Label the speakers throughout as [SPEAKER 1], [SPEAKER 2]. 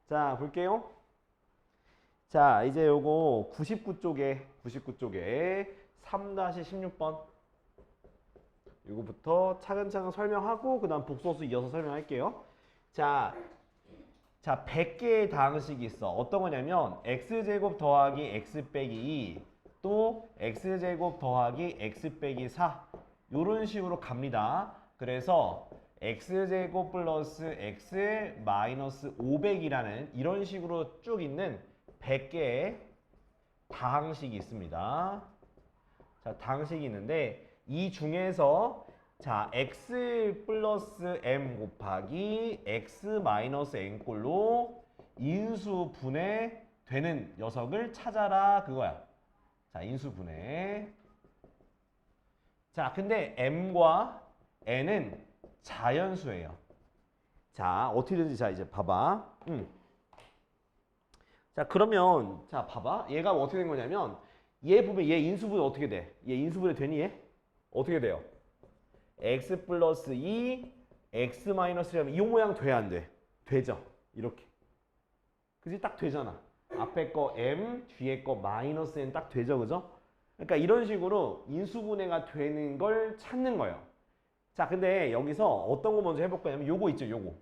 [SPEAKER 1] 자, 볼게요. 자, 이제 요거 99쪽에 3-16번 요거부터 차근차근 설명하고 그 다음 복소수 이어서 설명할게요. 자, 100개의 다항식이 있어. 어떤 거냐면 x제곱 더하기 x 빼기 2 또 x제곱 더하기 x 빼기 4 요런 식으로 갑니다. 그래서 x제곱 플러스 x 마이너스 500이라는 이런 식으로 쭉 있는 100개의 다항식이 있습니다. 자, 다항식이 있는데 이 중에서 자, x 플러스 m 곱하기 x 마이너스 n 꼴로 인수 분해되는 녀석을 찾아라 그거야. 자, 인수 분해. 자, 근데 m과 n은 자연수예요. 자, 어떻게든지 자 이제 봐봐. 자, 그러면 자 봐봐. 얘가 어떻게 된 거냐면 얘 보면 얘 인수분해 어떻게 돼? 얘 인수분해 되니 얘? 어떻게 돼요? x 플러스 2 x 마이너스 1하면 이 모양 돼야 안 돼? 되죠. 이렇게. 그지? 딱 되잖아. 앞에 거 m, 뒤에 거 마이너스 n 딱 되죠. 그죠? 그러니까 이런 식으로 인수분해가 되는 걸 찾는 거예요. 자, 근데 여기서 어떤 거 먼저 해볼 거냐면 요거 있죠. 요거.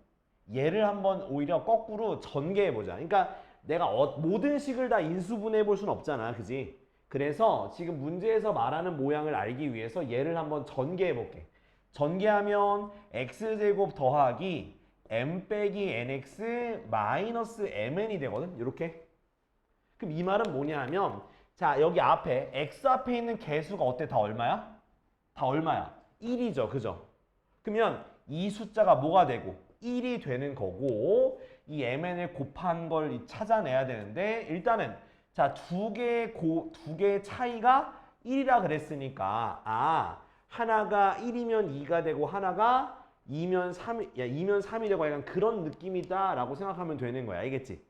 [SPEAKER 1] 얘를 한번 오히려 거꾸로 전개해보자. 그러니까 내가 모든 식을 다 인수분해해 볼 수는 없잖아. 그지? 그래서 지금 문제에서 말하는 모양을 알기 위해서 얘를 한번 전개해볼게. 전개하면 x제곱 더하기 m 빼기 nx 마이너스 mn이 되거든. 이렇게. 그럼 이 말은 뭐냐 하면 자, 여기 앞에 x 앞에 있는 개수가 어때? 다 얼마야? 다 얼마야? 1이죠. 그죠? 그러면 이 숫자가 뭐가 되고 1이 되는 거고 이 mn을 곱한 걸 찾아내야 되는데 일단은 자, 두 개의 차이가 1이라 그랬으니까 하나가 1이면 2가 되고 하나가 2면 3이 되고 약간 그런 느낌이다라고 생각하면 되는 거야. 알겠지?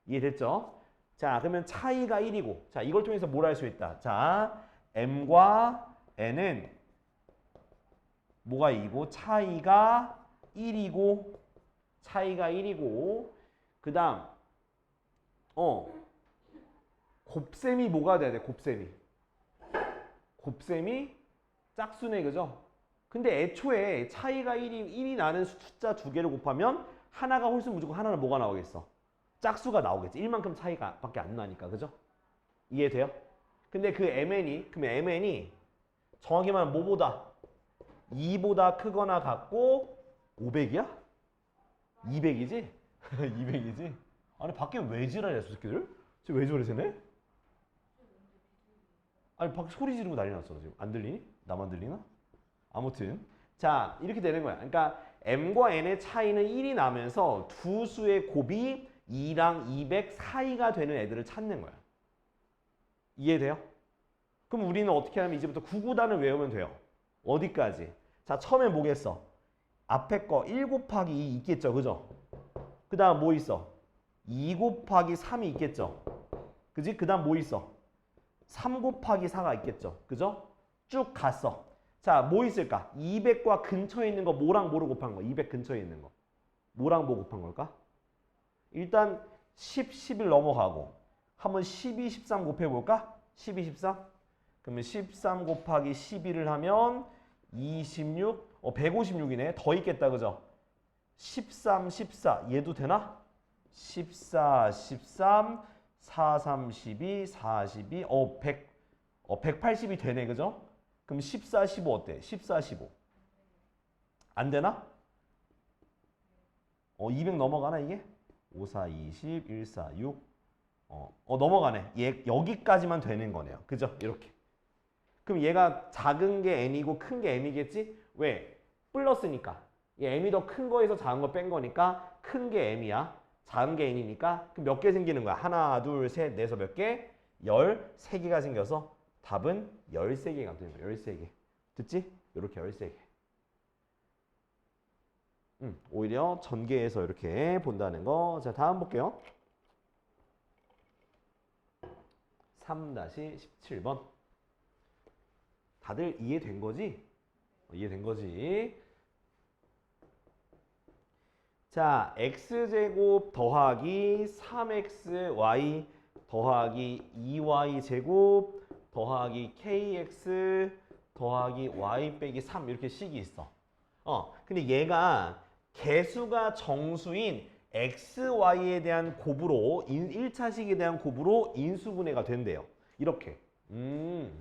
[SPEAKER 1] 이해됐죠? 자, 그러면 차이가 1이고 자, 이걸 통해서 뭘 할 수 있다. 자, m과 n은 뭐가 2고 차이가 1이고 그 다음 곱셈이 뭐가 돼야 돼? 곱셈이 짝수네. 그죠? 근데 애초에 차이가 1이 나는 숫자 두 개를 곱하면 하나가 홀수면 무조건 하나는 뭐가 나오겠어? 짝수가 나오겠지. 1만큼 차이가 밖에 안 나니까. 그죠? 이해돼요? 근데 그럼 mn이 정확히 말하면 뭐보다? 2보다 크거나 같고 500이야? 200이지? 200이지? 아니 밖에 왜 지랄이야 저 새끼들? 지금 왜 저래 쟤네? 아니 밖에 소리 지르고 난리 났어 지금. 안 들리니? 나만 들리나? 아무튼 자 이렇게 되는 거야. 그러니까 m과 n의 차이는 1이 나면서 두 수의 곱이 2랑 200 사이가 되는 애들을 찾는 거야. 이해돼요? 그럼 우리는 어떻게 하면 이제부터 구구단을 외우면 돼요. 어디까지? 자, 처음에 뭐겠어? 앞에 거 1 곱하기 2 있겠죠. 그죠? 그 다음 뭐 있어? 2 곱하기 3이 있겠죠. 그지? 그 다음 뭐 있어? 3 곱하기 4가 있겠죠. 그죠? 쭉 갔어. 자, 뭐 있을까? 200과 근처에 있는 거 뭐랑 뭐로 곱한 거? 200 근처에 있는 거. 뭐랑 뭐 곱한 걸까? 일단 10, 11 넘어가고 한번 12, 13 곱해볼까? 12, 13? 그러면 13 곱하기 11을 하면 26, 156이네. 더 있겠다. 그죠? 13, 14. 얘도 되나? 14, 13, 4, 3, 12, 42, 180이 되네. 그죠? 그럼 14, 15 어때? 14, 15. 안 되나? 200 넘어가나 이게? 5, 4, 20, 1, 4, 6. 넘어가네. 얘 여기까지만 되는 거네요. 그죠? 이렇게. 그럼 얘가 작은 게 n이고 큰 게 m이겠지? 왜? 플러스니까. 얘 m이 더 큰 거에서 작은 거 뺀 거니까 큰 게 m이야. 작은 게 n이니까 그럼 몇 개 생기는 거야? 하나, 둘, 셋, 넷에서 몇 개? 13개가 생겨서 답은 13개가 되는 거야. 13개. 듣지? 이렇게 13개. 오히려 전개해서 이렇게 본다는 거. 자, 다음 볼게요. 3-17번. 다들 이해된 거지? 이해된 거지? 자, x제곱 더하기 3xy 더하기 2y제곱 더하기 kx 더하기 y 빼기 3 이렇게 식이 있어. 근데 얘가 개수가 정수인 xy에 대한 곱으로 1차식에 대한 곱으로 인수분해가 된대요. 이렇게. 그러니까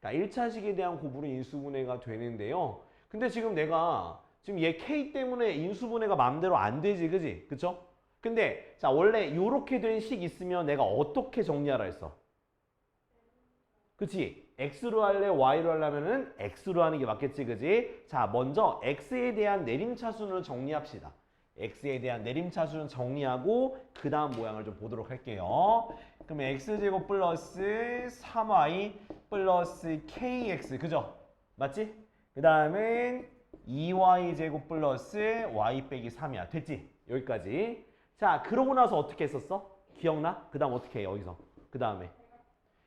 [SPEAKER 1] 1차식에 대한 곱으로 인수분해가 되는데요. 근데 지금 내가 지금 얘 k 때문에 인수분해가 마음대로 안 되지, 그지? 그쵸? 근데 자 원래 요렇게 된 식 있으면 내가 어떻게 정리하라 했어? 그치? x로 할래? y로 하려면은 x로 하는 게 맞겠지, 그지? 자, 먼저 x에 대한 내림차순을 정리합시다. x에 대한 내림차순 정리하고 그 다음 모양을 좀 보도록 할게요. 그러면 x제곱 플러스 3y 플러스 kx, 그죠? 맞지? 그 다음엔 2y제곱 플러스 y 빼기 3이야. 됐지? 여기까지. 자, 그러고 나서 어떻게 했었어? 기억나? 그 다음 어떻게 해, 여기서? 그 다음에.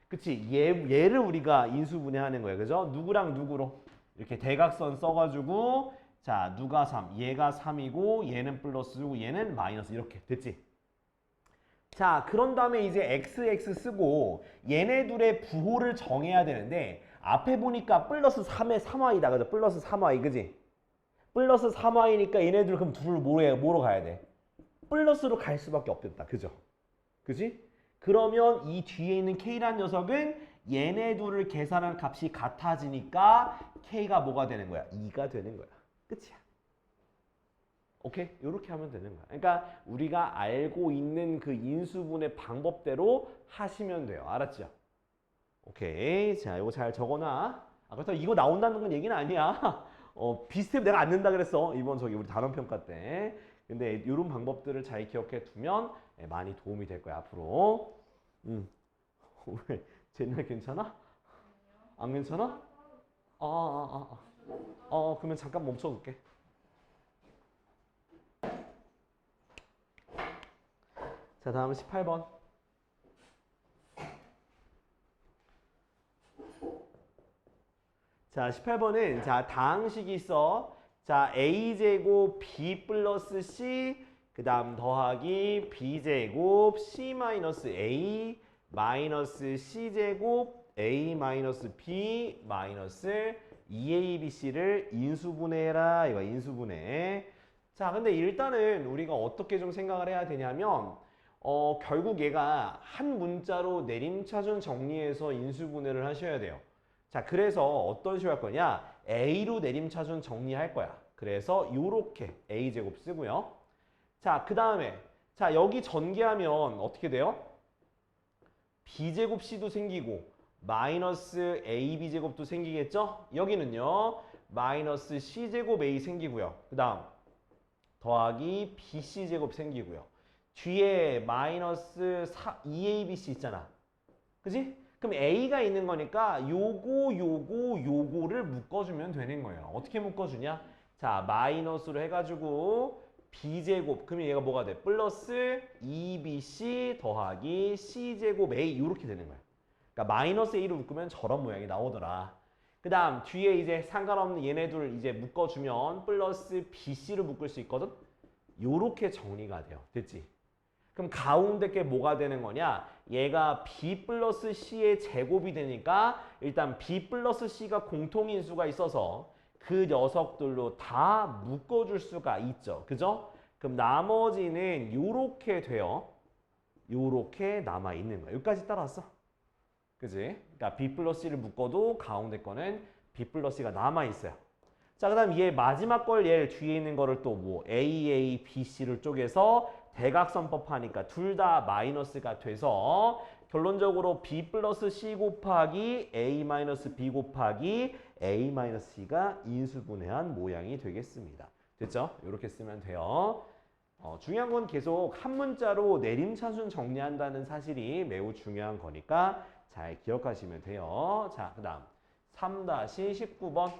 [SPEAKER 1] 그치? 얘를 우리가 인수분해하는 거예요. 그죠? 누구랑 누구로? 이렇게 대각선 써가지고 자, 누가 3? 얘가 3이고 얘는 플러스고 얘는 마이너스 이렇게 됐지? 자, 그런 다음에 이제 XX 쓰고 얘네 둘의 부호를 정해야 되는데 앞에 보니까 플러스 3에 3y다. 그죠? 플러스 3y, 그지? 플러스 3y니까 얘네들 그럼 둘을 뭐로 가야 돼? 플러스로 갈 수밖에 없겠다. 그죠? 그지? 그러면 이 뒤에 있는 k라는 녀석은 얘네 둘을 계산한 값이 같아지니까 k가 뭐가 되는 거야? 2가 되는 거야. 끝이야. 오케이? 이렇게 하면 되는 거야. 그러니까 우리가 알고 있는 그 인수분해 방법대로 하시면 돼요. 알았죠? 오케이. 자, 이거 잘 적어놔. 그래서 이거 나온다는 건 얘기는 아니야. 비슷해 내가 안 낸다 그랬어. 이번 저기 우리 단원평가 때. 근데 이런 방법들을 잘 기억해 두면 많이 도움이 될 거야, 앞으로. 왜? 쟤네 괜찮아? 안 괜찮아? 그러면 잠깐 멈춰둘게. 자, 다음 18번. 자, 18번은 자, 다항식이 있어. 자, a제곱 b 플러스 c 그 다음 더하기 b제곱 c 마이너스 a 마이너스 c제곱 a 마이너스 b 마이너스 2abc를 인수분해해라. 이거 인수분해. 자, 근데 일단은 우리가 어떻게 좀 생각을 해야 되냐면 결국 얘가 한 문자로 내림차순 정리해서 인수분해를 하셔야 돼요. 자, 그래서 어떤 식으로 할 거냐? A로 내림차순 정리할 거야. 그래서 요렇게 A제곱 쓰고요. 자, 그 다음에 자, 여기 전개하면 어떻게 돼요? B제곱 C도 생기고 마이너스 AB제곱도 생기겠죠? 여기는요. 마이너스 C제곱 A 생기고요. 그 다음 더하기 BC제곱 생기고요. 뒤에 마이너스 2ABC 있잖아. 그지? 그럼 A가 있는 거니까 요거를 묶어주면 되는 거예요. 어떻게 묶어주냐? 자, 마이너스로 해가지고 B제곱, 그러면 얘가 뭐가 돼? 플러스 2BC 더하기 C제곱 A 이렇게 되는 거야. 그러니까 마이너스 A로 묶으면 저런 모양이 나오더라. 그 다음 뒤에 이제 상관없는 얘네들 이제 묶어주면 플러스 BC로 묶을 수 있거든? 요렇게 정리가 돼요. 됐지? 그럼 가운데 게 뭐가 되는 거냐? 얘가 B 플러스 C의 제곱이 되니까 일단 B 플러스 C가 공통인수가 있어서 그 녀석들로 다 묶어줄 수가 있죠. 그죠? 그럼 나머지는 요렇게 돼요. 요렇게 남아있는 거야. 여기까지 따라왔어. 그지? 그러니까 B 플러스 C를 묶어도 가운데 거는 B 플러스 C가 남아있어요. 자, 그 다음 얘 마지막 걸 얘 뒤에 있는 거를 또 뭐 AA, BC를 쪼개서 대각선법 하니까 둘 다 마이너스가 돼서 결론적으로 B 플러스 C 곱하기 A 마이너스 B 곱하기 A 마이너스 C가 인수분해한 모양이 되겠습니다. 됐죠? 이렇게 쓰면 돼요. 중요한 건 계속 한 문자로 내림차순 정리한다는 사실이 매우 중요한 거니까 잘 기억하시면 돼요. 자, 그 다음 3-19번.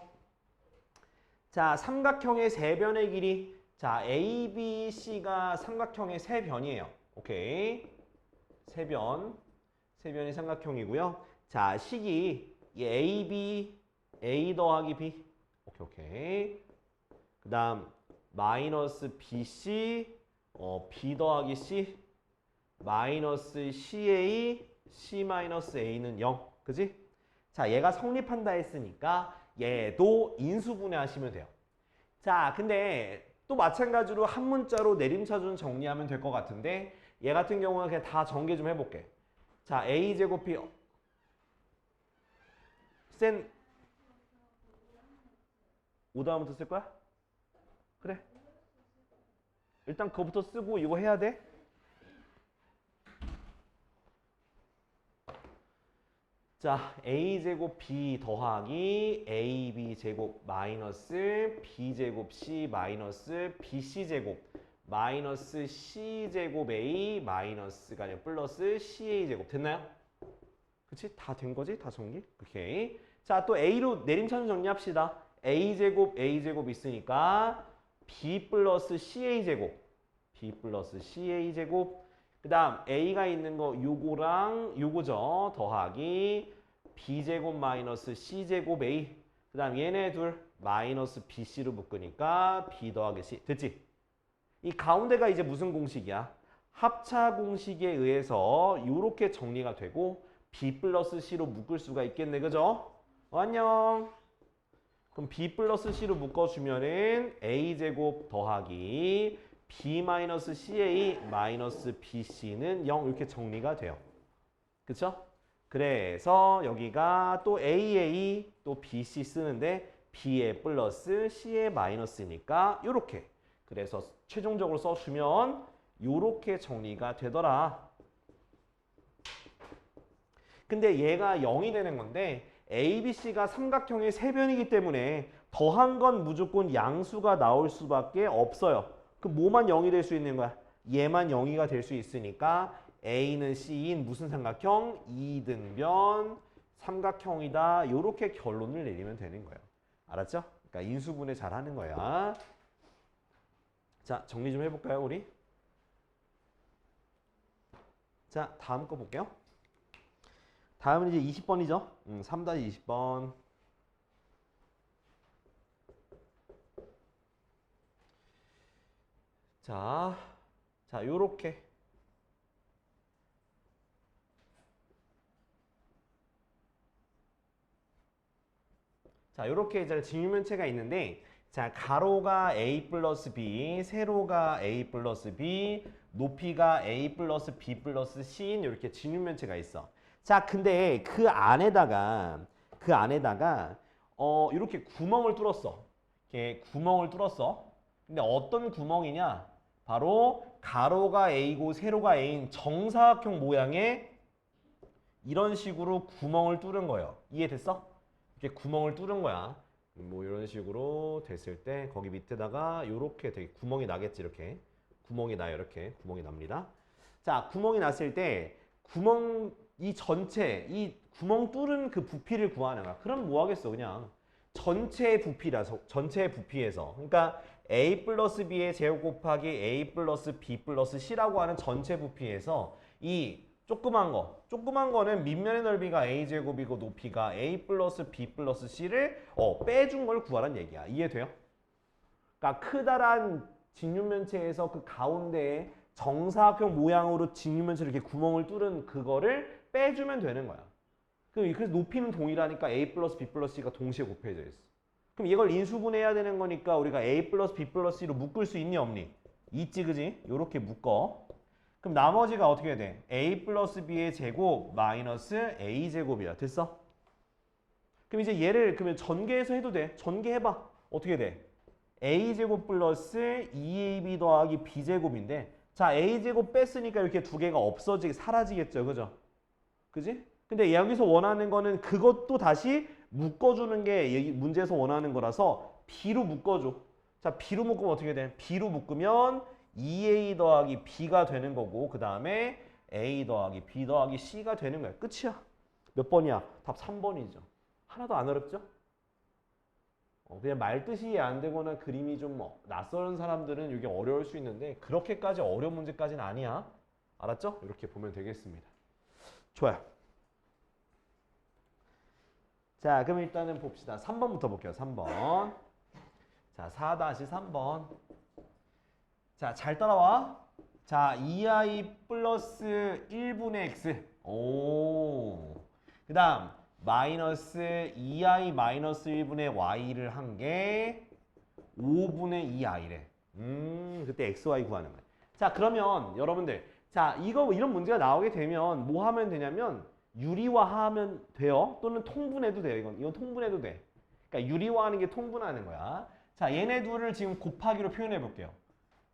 [SPEAKER 1] 자, 삼각형의 세 변의 길이. 자, A, B, C가 삼각형의 세 변이에요. 오케이. 세 변이 삼각형이고요. 자, 식이 A, B, A 더하기 B. 오케이. 그 다음 마이너스 BC B 더하기 C 마이너스 CA C 마이너스 A는 0. 그지? 자, 얘가 성립한다 했으니까 얘도 인수분해하시면 돼요. 자, 근데 또 마찬가지로 한 문자로 내림차순 정리하면 될 것 같은데 얘 같은 경우는 그냥 다 전개 좀 해볼게. 자, A제곱이 센 5다음부터 쓸 거야? 그래. 일단 그거부터 쓰고 이거 해야 돼. 자, a제곱 b 더하기 ab제곱 마이너스 b제곱 c 마이너스 bc제곱 마이너스 c제곱 a 마이너스가 아니라 플러스 ca제곱 됐나요? 그치? 다 된 거지? 다 정리? 오케이. 자, 또 a로 내림차순 정리합시다. a제곱 있으니까 b 플러스 ca제곱 b 플러스 ca제곱 그 다음 a가 있는 거 요거랑 요거죠. 더하기 b제곱 마이너스 c제곱 a 그 다음 얘네 둘 마이너스 bc로 묶으니까 b 더하기 c 됐지? 이 가운데가 이제 무슨 공식이야? 합차 공식에 의해서 요렇게 정리가 되고 b 플러스 c로 묶을 수가 있겠네. 그죠? 안녕. 그럼 b 플러스 c로 묶어주면은 a제곱 더하기 b-ca 마이너스 bc는 0 이렇게 정리가 돼요. 그쵸? 그래서 여기가 또 aa 또 bc 쓰는데 b에 플러스 c에 마이너스니까 요렇게. 그래서 최종적으로 써주면 요렇게 정리가 되더라. 근데 얘가 0이 되는 건데 ABC가 삼각형의 세변이기 때문에 더한 건 무조건 양수가 나올 수밖에 없어요. 그럼 뭐만 0이 될 수 있는 거야? 얘만 0이가 될 수 있으니까 A는 C인 무슨 삼각형? 이등변 삼각형이다. 이렇게 결론을 내리면 되는 거예요. 알았죠? 그러니까 인수분해 잘 하는 거야. 자, 정리 좀 해볼까요, 우리? 자, 다음 거 볼게요. 다음은 이제 20번이죠. 3-20번. 자, 요렇게. 자, 요렇게 이제 직육면체가 있는데, 자, 가로가 A 플러스 B, 세로가 A 플러스 B, 높이가 A 플러스 B 플러스 C인 이렇게 직육면체가 있어. 자, 근데 그 안에다가 이렇게 구멍을 뚫었어. 이렇게 구멍을 뚫었어. 근데 어떤 구멍이냐? 바로 가로가 A고 세로가 A인 정사각형 모양의 이런 식으로 구멍을 뚫은 거예요. 이해됐어? 이렇게 구멍을 뚫은 거야. 뭐 이런 식으로 됐을 때 거기 밑에다가 이렇게 되게 구멍이 나겠지. 이렇게 구멍이 나요. 이렇게 구멍이 납니다. 자, 구멍이 났을 때 구멍 이 전체 이 구멍 뚫은 그 부피를 구하는 거야. 그럼 뭐 하겠어? 그냥 전체의 부피라서 전체의 부피에서 그러니까 A 플러스 B의 제곱 곱하기 A 플러스 B 플러스 C라고 하는 전체 부피에서 이 조그만 거는 밑면의 넓이가 A제곱이고 높이가 A 플러스 B 플러스 C를 빼준 걸 구하란 얘기야. 이해돼요? 그러니까 크다란 직육면체에서 그 가운데에 정사각형 모양으로 직육면체를 이렇게 구멍을 뚫은 그거를 빼주면 되는 거야. 그래서 높이는 동일하니까 A 플러스 B 플러스 C가 동시에 곱해져 있어. 그럼 이걸 인수분해해야 되는 거니까 우리가 A 플러스 B 플러스 C로 묶을 수 있니 없니? 있지 그지? 요렇게 묶어. 그럼 나머지가 어떻게 돼? A 플러스 B의 제곱 마이너스 A 제곱이야. 됐어? 그럼 이제 얘를 그러면 전개해서 해도 돼. 전개해봐. 어떻게 돼? A 제곱 플러스 2AB 더하기 B 제곱인데 자 A 제곱 뺐으니까 이렇게 두 개가 사라지겠죠. 그죠? 그지? 근데 여기서 원하는 거는 그것도 다시 묶어주는 게 문제에서 원하는 거라서 B로 묶어줘. 자, B로 묶으면 어떻게 돼? B로 묶으면 2A 더하기 B가 되는 거고 그 다음에 A 더하기 B 더하기 C가 되는 거야. 끝이야. 몇 번이야? 답 3번이죠. 하나도 안 어렵죠? 그냥 말뜻이 이해 안 되거나 그림이 좀 낯설은 사람들은 이게 어려울 수 있는데 그렇게까지 어려운 문제까지는 아니야. 알았죠? 이렇게 보면 되겠습니다. 좋아요. 자, 그럼 일단은 봅시다. 3번부터 볼게요. 3번. 자, 4-3번. 자, 잘 따라와. 자, 2i 플러스 1분의 x. 오. 그 다음, 마이너스 2i 마이너스 1분의 y를 한 게 5분의 2i래. 그때 xy 구하는 거야. 자, 그러면 여러분들, 자, 이런 문제가 나오게 되면 뭐 하면 되냐면 유리화하면 돼요. 또는 통분해도 돼요. 이건 통분해도 돼. 그러니까 유리화하는 게 통분하는 거야. 자, 얘네 둘을 지금 곱하기로 표현해 볼게요.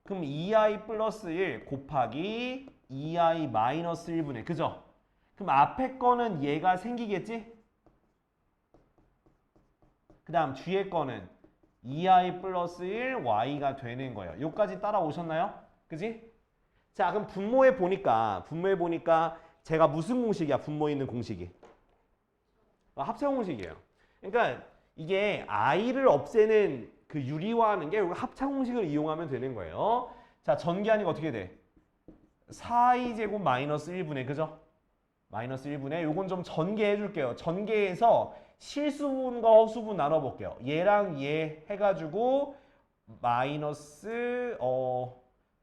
[SPEAKER 1] 그럼 2i 플러스 1 곱하기 2i 마이너스 1분의, 그죠? 그럼 앞에 거는 얘가 생기겠지? 그 다음 뒤에 거는 2i 플러스 1 y가 되는 거예요. 여기까지 따라오셨나요? 그지? 자, 그럼 분모에 보니까 제가 무슨 공식이야? 분모에 있는 공식이 합차 공식이에요. 그러니까 이게 i를 없애는 그 유리화하는 게 합차 공식을 이용하면 되는 거예요. 자, 전개하니까 어떻게 돼? 4i 제곱 마이너스 1분의, 그죠? 마이너스 1분의, 요건 좀 전개해 줄게요. 전개해서 실수분과 허수분 나눠볼게요. 얘랑 얘 해가지고 마이너스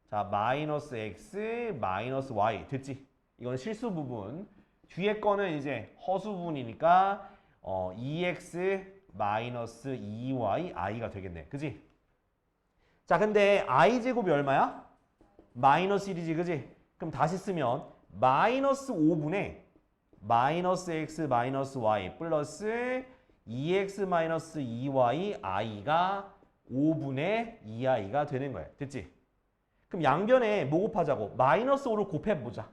[SPEAKER 1] 자, 마이너스 x 마이너스 y 됐지? 이건 실수 부분. 뒤에 거는 이제 허수분이니까 2x 마이너스 2y i가 되겠네. 그지? 자, 근데 i 제곱이 얼마야? 마이너스 1이지, 그지? 그럼 다시 쓰면 마이너스 5분의 마이너스 x 마이너스 y 플러스 2x 마이너스 2y i가 5분의 2i가 되는 거야. 됐지? 그럼 양변에 뭐 곱하자고? 마이너스 5를 곱해보자.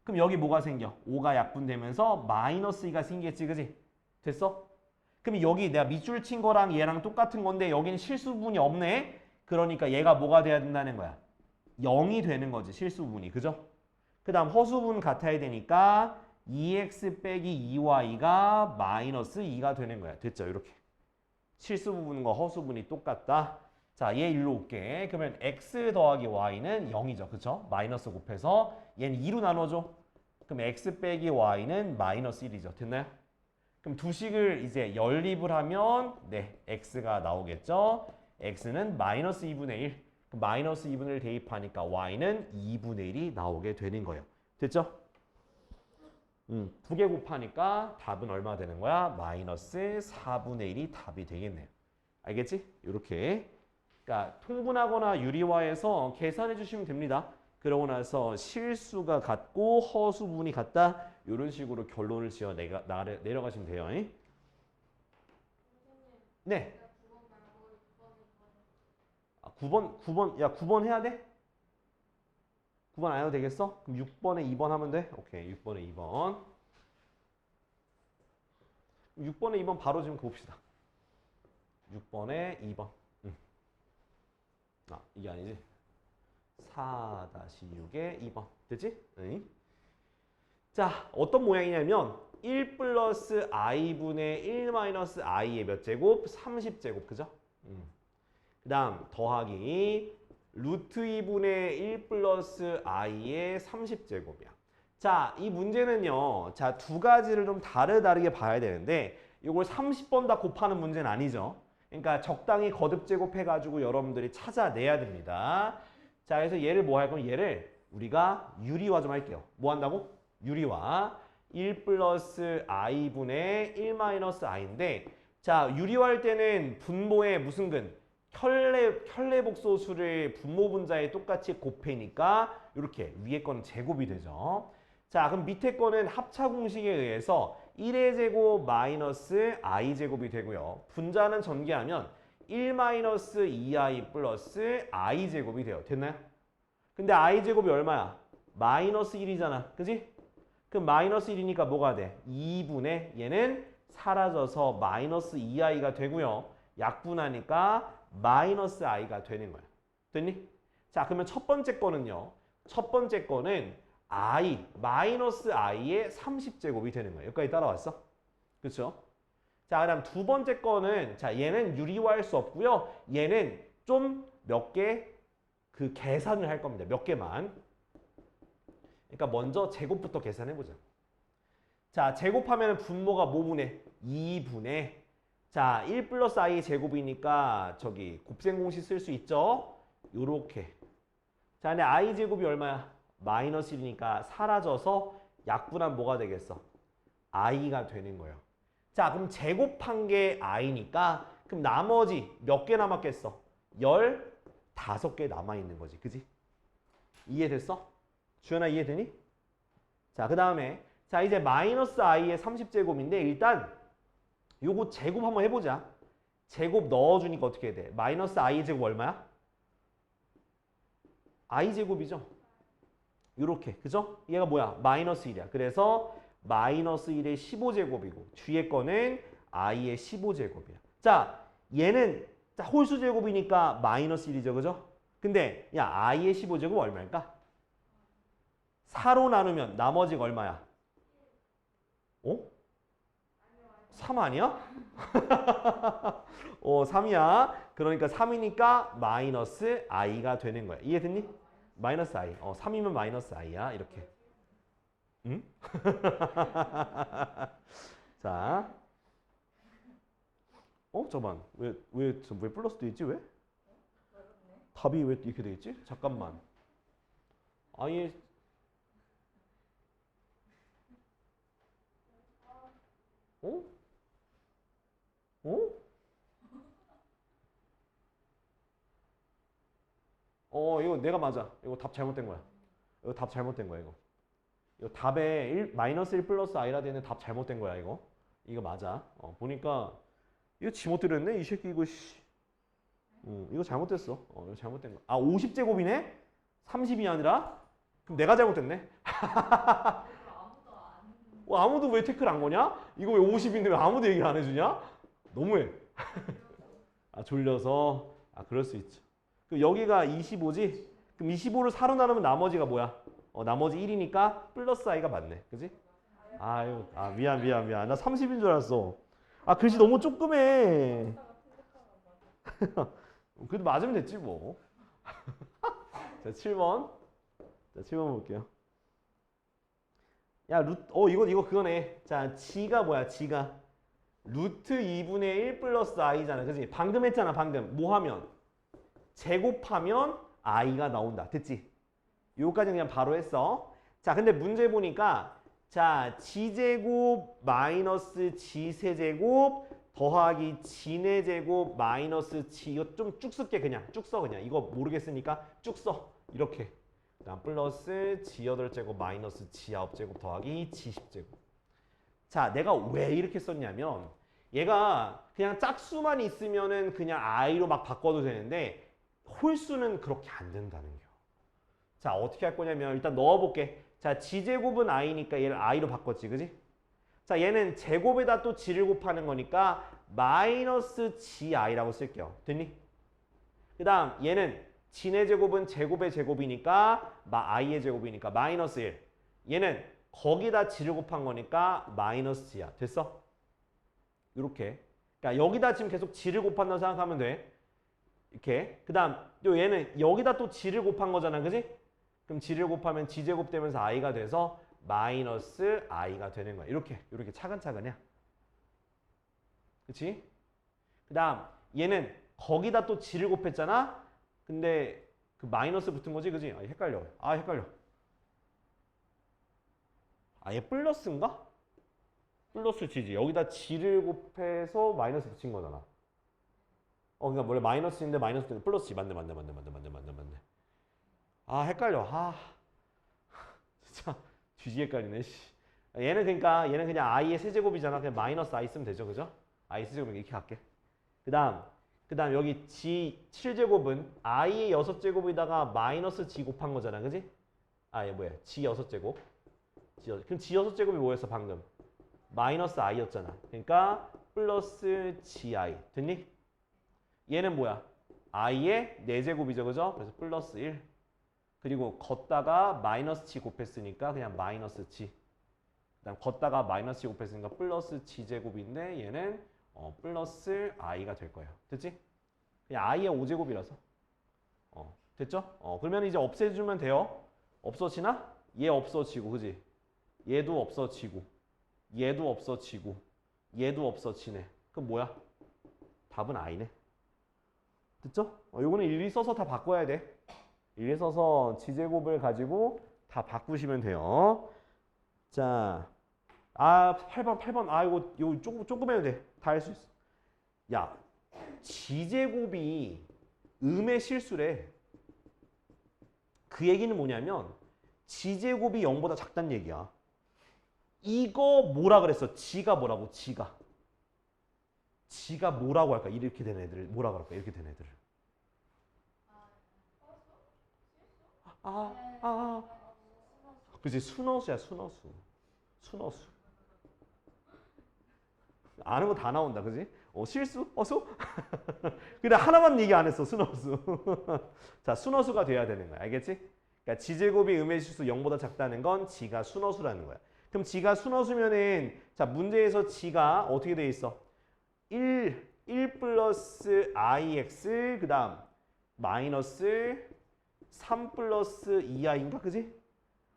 [SPEAKER 1] 그럼 여기 뭐가 생겨? 5가 약분되면서 마이너스 2가 생기겠지, 그지? 됐어? 그럼 여기 내가 밑줄 친 거랑 얘랑 똑같은 건데 여기는 실수분이 없네? 그러니까 얘가 뭐가 돼야 된다는 거야? 0이 되는 거지, 실수분이. 그죠? 그 다음 허수분 같아야 되니까 2x 빼기 2y가 마이너스 2가 되는 거야. 됐죠? 이렇게. 실수 부분과 허수 부분이 똑같다. 자, 얘 일로 올게. 그러면 x 더하기 y는 0이죠. 그쵸? 마이너스 곱해서 얘는 2로 나눠줘. 그럼 x 빼기 y는 마이너스 1이죠. 됐나요? 그럼 두 식을 이제 연립을 하면 네, x가 나오겠죠. x는 마이너스 2분의 1. 그럼 마이너스 2분의 1 대입하니까 y는 2분의 1이 나오게 되는 거예요. 됐죠? 두 개 곱하니까 답은 얼마 되는 거야? 마이너스 4분의 1이 답이 되겠네요. 알겠지? 이렇게. 그러니까 통분하거나 유리화해서 계산해 주시면 됩니다. 그러고 나서 실수가 같고 허수분이 같다. 이런 식으로 결론을 지어 내려가시면 돼요. 네. 9번 해야 돼? 9번 안 해도 되겠어? 그럼 6번에 2번 하면 돼? 오케이, 6번에 2번. 6번에 2번 바로 지금 봅시다. 6번에 2번. 이게 아니지. 4-6에 2번. 됐지? 응? 자, 어떤 모양이냐면 1 플러스 i분의 1 마이너스 i의 몇 제곱? 30제곱. 그죠? 그 다음 더하기 루트 2분의 1 플러스 i의 30제곱이야. 자, 이 문제는요. 자, 두 가지를 좀 다르게 봐야 되는데 이걸 30번 다 곱하는 문제는 아니죠. 그러니까 적당히 거듭 제곱해가지고 여러분들이 찾아내야 됩니다. 자, 그래서 얘를 뭐 할 거면 얘를 우리가 유리화 좀 할게요. 뭐 한다고? 유리화. 1 플러스 i분의 1 마이너스 i인데 자, 유리화할 때는 분모에 무슨 근? 혈례복소수를 분모 분자에 똑같이 곱해니까 이렇게 위에 거는 제곱이 되죠. 자, 그럼 밑에 거는 합차 공식에 의해서 1의 제곱 마이너스 i 제곱이 되고요. 분자는 전개하면 1 마이너스 2i 플러스 i 제곱이 돼요. 됐나요? 근데 i 제곱이 얼마야? 마이너스 1이잖아. 그지? 그럼 마이너스 1이니까 뭐가 돼? 2분의 얘는 사라져서 마이너스 2i가 되고요. 약분하니까 마이너스 i가 되는 거야. 됐니? 자, 그러면 첫 번째 거는요. 첫 번째 거는 i, 마이너스 i의 30제곱이 되는 거예요. 여기까지 따라왔어? 그렇죠? 자, 그 다음 두 번째 거는 자, 얘는 유리화할 수 없고요. 얘는 좀 몇 개 그 계산을 할 겁니다. 몇 개만. 그러니까 먼저 제곱부터 계산해보자. 자, 제곱하면 분모가 뭐 분해? 2분의 자, 1 플러스 i 제곱이니까 저기 곱셈 공식 쓸 수 있죠? 요렇게. 자, 근데 I 제곱이 얼마야? 마이너스 1이니까 사라져서 약분하면 뭐가 되겠어? I가 되는 거예요. 자, 그럼 제곱한 게 I니까 그럼 나머지 몇 개 남았겠어? 15개 남아있는 거지. 그지? 이해됐어? 주연아 이해되니? 자, 그 다음에 자 이제 마이너스 I의 30제곱인데 일단 요거 제곱 한번 해보자. 제곱 넣어주니까 어떻게 돼? 마이너스 I 제곱 얼마야? I 제곱이죠. 요렇게 그죠? 얘가 뭐야? 마이너스 1이야. 그래서 마이너스 1의 15제곱이고 뒤에 거는 I의 15제곱이야. 자 얘는 자, 홀수 제곱이니까 마이너스 1이죠. 그죠? 근데 야 I의 15제곱 얼마일까? 4로 나누면 나머지가 얼마야? 어? 3 아니야? 3이야. 그러니까 3이니까 마이너스 I가 되는 거야. 이해됐니? 마이너스 I. 3이면 마이너스 I야. 이렇게. 응? 자. 잠깐만. 왜 플러스 돼 있지? 왜? 답이 왜 이렇게 돼 있지? 잠깐만. 아예 어? 어? 이거 내가 맞아. 이거 답 잘못된 거야. 이거 답 잘못된 거야, 이거. 이거 답에 마이너스 1 플러스 I라 되는 답 잘못된 거야, 이거. 이거 맞아. 보니까 이거 지못들였네, 이 새끼 이거 씨. 이거 잘못됐어. 이거 잘못된 거. 아, 50제곱이네? 30이 아니라? 그럼 내가 잘못됐네. 아무도 왜 태클 안 거냐? 이거 왜 50인데 왜 아무도 얘기를 안 해주냐? 너무해. 아, 졸려서. 아, 그럴 수 있죠. 그럼 여기가 25지? 그럼 25를 4로 나누면 나머지가 뭐야? 나머지 1이니까 플러스 I가 맞네. 그지? 아유, 미안. 나 30인 줄 알았어. 아, 글씨 너무 조그매. 그래도 맞으면 됐지, 뭐. 자, 7번. 자, 7번 볼게요. 야, 이거 그거네. 자, G가 뭐야, G가? 루트 2분의 1 플러스 I잖아. 그지? 방금 했잖아, 방금. 뭐 하면? 제곱하면 I가 나온다. 됐지? 요까지는 그냥 바로 했어. 자, 근데 문제 보니까 자, G제곱 마이너스 G세제곱 더하기 G네제곱 마이너스 G 이거 좀 쭉 쓸게 그냥. 쭉 써 그냥. 이거 모르겠으니까 쭉 써. 이렇게. 그다음 플러스 G8제곱 마이너스 G9제곱 더하기 G10제곱. 자, 내가 왜 이렇게 썼냐면 얘가 그냥 짝수만 있으면은 그냥 I로 막 바꿔도 되는데 홀수는 그렇게 안 된다는 거. 자, 어떻게 할 거냐면 일단 넣어볼게. 자, G제곱은 I니까 얘를 I로 바꿨지, 그지? 자, 얘는 제곱에다 또 G를 곱하는 거니까 마이너스 GI라고 쓸게요. 됐니? 그 다음 얘는 G네 제곱은 제곱의 제곱이니까 I의 제곱이니까 마이너스 1. 얘는 거기다 G를 곱한 거니까 마이너스 G야. 됐어? 이렇게. 그러니까 여기다 지금 계속 G를 곱한다고 생각하면 돼. 이렇게. 그 다음 얘는 여기다 또 G를 곱한 거잖아. 그지? 그럼 G를 곱하면 G제곱 되면서 I가 돼서 마이너스 I가 되는 거야. 이렇게 차근차근이야. 그치? 그 다음 얘는 거기다 또 G를 곱했잖아. 근데 그 마이너스 붙은 거지. 그지? 헷갈려. 헷갈려. 얘 플러스인가? 플러스 G지. 여기다 G를 곱해서 마이너스 붙인 거잖아. 그러니까 원래 마이너스인데 마이너스 때문에 플러스 G. 맞네. 헷갈려. 진짜 뒤지 헷갈리네. 씨. 얘는 그냥 I의 세제곱이잖아. 그냥 마이너스 I 쓰면 되죠. 그죠? I 세제곱은 이렇게 할게. 그 다음 여기 G 7제곱은 I의 6제곱에다가 마이너스 G 곱한 거잖아. 그지? 얘 뭐야? G 6제곱. 그럼 G 6제곱이 뭐였어 방금? 마이너스 I였잖아. 그러니까 플러스 GI. 됐니? 얘는 뭐야? I의 4제곱이죠. 그죠? 그래서 플러스 1. 그리고 걷다가 마이너스 G 곱했으니까 그냥 마이너스 G. 그다음 걷다가 마이너스 G 곱했으니까 플러스 G제곱인데 얘는 플러스 I가 될 거예요. 됐지? 그냥 I의 5제곱이라서. 됐죠? 그러면 이제 없애주면 돼요. 없어지나? 얘 없어지고, 그지? 얘도 없어지고, 얘도 없어지고, 얘도 없어지네. 그럼 뭐야? 답은 I네. 됐죠? 요거는 일일이 써서 다 바꿔야 돼. 이렇게 써서 지제곱을 가지고 다 바꾸시면 돼요. 자, 8번. 이거 조금 해도 돼. 다 할 수 있어. 야, 지제곱이 음의 실수래. 그 얘기는 뭐냐면 지제곱이 0보다 작다는 얘기야. 이거 뭐라 그랬어? 지가 뭐라고? 지가 뭐라고 할까? 이렇게 된 애들을 뭐라 그럴까? 이렇게 된 애들을. 그치, 순어수야, 순어수. 아는 거 다 나온다, 그지? 실수? 어수? 근데 하나만 얘기 안 했어, 순어수. 자, 순어수가 돼야 되는 거야, 알겠지? 그러니까 지제곱이 음의 실수 0보다 작다는 건 지가 순어수라는 거야. 그럼 지가 순어수면은, 자, 문제에서 지가 어떻게 돼 있어? 1 플러스 ix, 그 다음 마이너스 3 플러스 2i인가, 그지?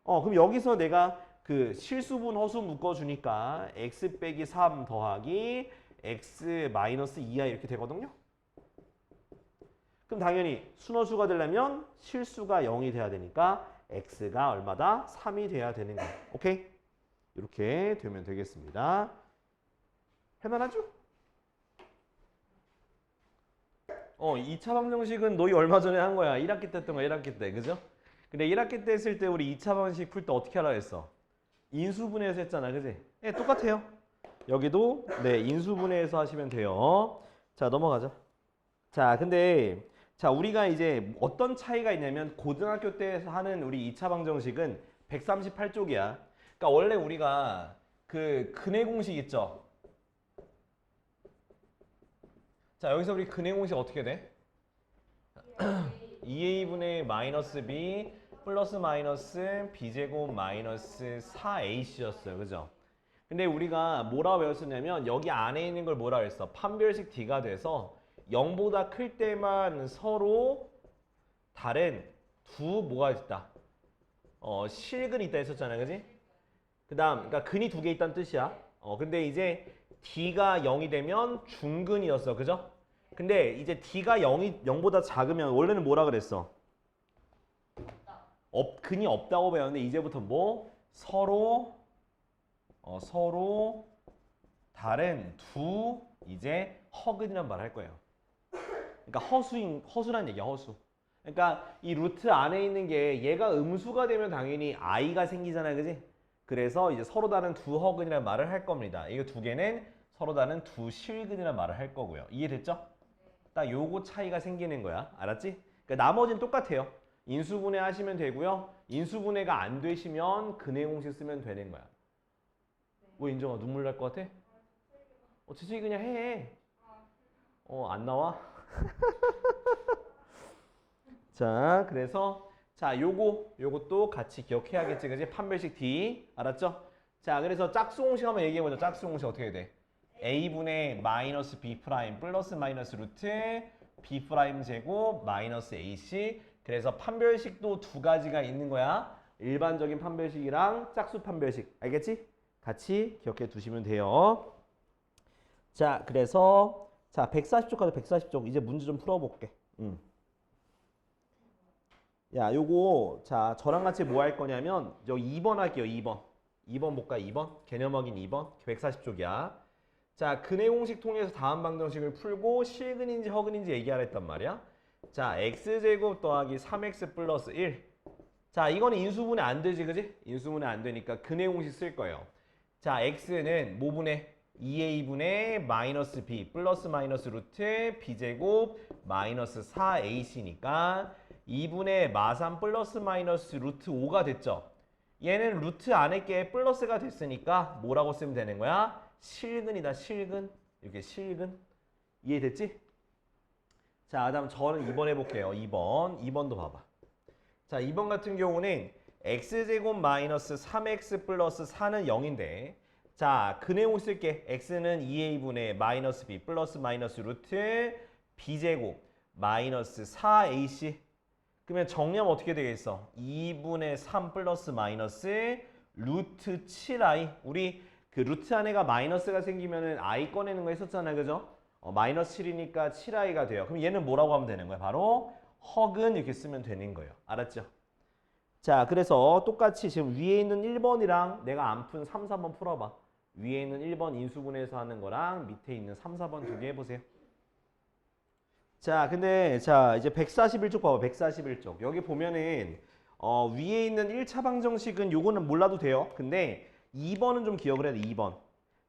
[SPEAKER 1] 그럼 여기서 내가 그 실수분 허수 묶어주니까 x 빼기 3 더하기 x 마이너스 2i 이렇게 되거든요. 그럼 당연히 순어수가 되려면 실수가 0이 돼야 되니까 x가 얼마다? 3이 돼야 되는 거야. 오케이? 이렇게 되면 되겠습니다. 할만하죠? 2차 방정식은 너희 얼마 전에 한 거야. 1학기 때 했던 거야, 1학기 때. 그죠? 근데 1학기 때 했을 때 우리 2차 방정식 풀 때 어떻게 하라고 했어? 인수분해해서 했잖아, 그지? 네, 똑같아요. 여기도 네, 인수분해해서 하시면 돼요. 자, 넘어가자. 자, 근데 자, 우리가 이제 어떤 차이가 있냐면 고등학교 때 하는 우리 2차 방정식은 138쪽이야. 그러니까 원래 우리가 그 근해 공식 있죠? 자, 여기서 우리 근해 공식 어떻게 돼? 2a분의 마이너스 b 플러스 마이너스 b제곱 마이너스 4ac였어요. 그죠? 근데 우리가 뭐라 외웠었냐면 여기 안에 있는 걸 뭐라 했어? 판별식 d가 돼서 0보다 클 때만 서로 다른 두 뭐가 있다? 실근이 있다 했었잖아요. 그지? 그 다음, 그러니까 근이 두 개 있다는 뜻이야. 근데 이제 d가 0이 되면 중근이었어. 그죠? 근데 이제 d가 0보다 작으면 원래는 뭐라 그랬어? 근이 없다고 배웠는데 이제부터 뭐? 서로 다른 두 이제 허근이란 말 할 거예요. 그러니까 허수란 얘기야, 허수. 그러니까 이 루트 안에 있는 게 얘가 음수가 되면 당연히 i가 생기잖아요. 그지? 그래서 이제 서로 다른 두 허근이란 말을 할 겁니다. 이거 두 개는 서로 다른 두 실근이란 말을 할 거고요. 이해됐죠? 딱 요거 차이가 생기는 거야. 알았지? 그러니까 나머지는 똑같아요. 인수분해 하시면 되고요. 인수분해가 안 되시면 근해 공식 쓰면 되는 거야. 왜 인정아 눈물 날 것 같아? 지식이 그냥 해. 안 나와? 자, 그래서 자, 요것도 같이 기억해야겠지. 그지? 판별식 D. 알았죠? 자, 그래서 짝수 공식 한번 얘기해 보자. 짝수 공식 어떻게 돼? a분의 마이너스 b 프라임 플러스 마이너스 루트 b 프라임 제곱 마이너스 ac. 그래서 판별식도 두 가지가 있는 거야. 일반적인 판별식이랑 짝수 판별식. 알겠지? 같이 기억해 두시면 돼요. 자, 그래서 자, 140쪽 가자. 140쪽. 이제 문제 좀 풀어볼게. 야, 요거 자, 저랑 같이 뭐 할 거냐면 여기 2번 할게요. 2번 볼까? 2번. 개념 확인 2번. 140쪽이야. 자, 근해 공식 통해서 다음 방정식을 풀고 실근인지 허근인지 얘기하라 했단 말이야. 자, x제곱 더하기 3x 플러스 1. 자, 이거는 인수분해 안 되지, 그지? 인수분해 안 되니까 근해 공식 쓸 거예요. 자, x는 뭐분의 2a분의 마이너스 b 플러스 마이너스 루트 b제곱 마이너스 4ac니까 2분의 마3 플러스 마이너스 루트 5가 됐죠. 얘는 루트 안에 게 플러스가 됐으니까 뭐라고 쓰면 되는 거야? 실근이다, 실근. 이렇게 실근. 이해됐지? 자, 다음 저는 2번 해볼게요. 2번도 봐봐. 자, 2번 같은 경우는 x제곱 마이너스 3x 플러스 4는 0인데 자, 근해공 쓸게. x는 2a분의 마이너스 b 플러스 마이너스 루트 b제곱 마이너스 4ac. 그러면 정리하면 어떻게 되겠어? 2분의 3 플러스 마이너스 루트 7i. 우리 그 루트 안에가 마이너스가 생기면은 i 꺼내는 거 했었잖아요. 그죠? 마이너스 7이니까 7i가 돼요. 그럼 얘는 뭐라고 하면 되는 거야? 바로 헉은 이렇게 쓰면 되는 거예요. 알았죠? 자, 그래서 똑같이 지금 위에 있는 1번이랑 내가 안 푼 3, 4번 풀어봐. 위에 있는 1번 인수분해서 하는 거랑 밑에 있는 3, 4번 두 개 해보세요. 자, 근데 자 이제 141쪽 봐봐. 141쪽. 여기 보면은 위에 있는 1차 방정식은 요거는 몰라도 돼요. 근데 2번은 좀 기억을 해야 돼. 2번.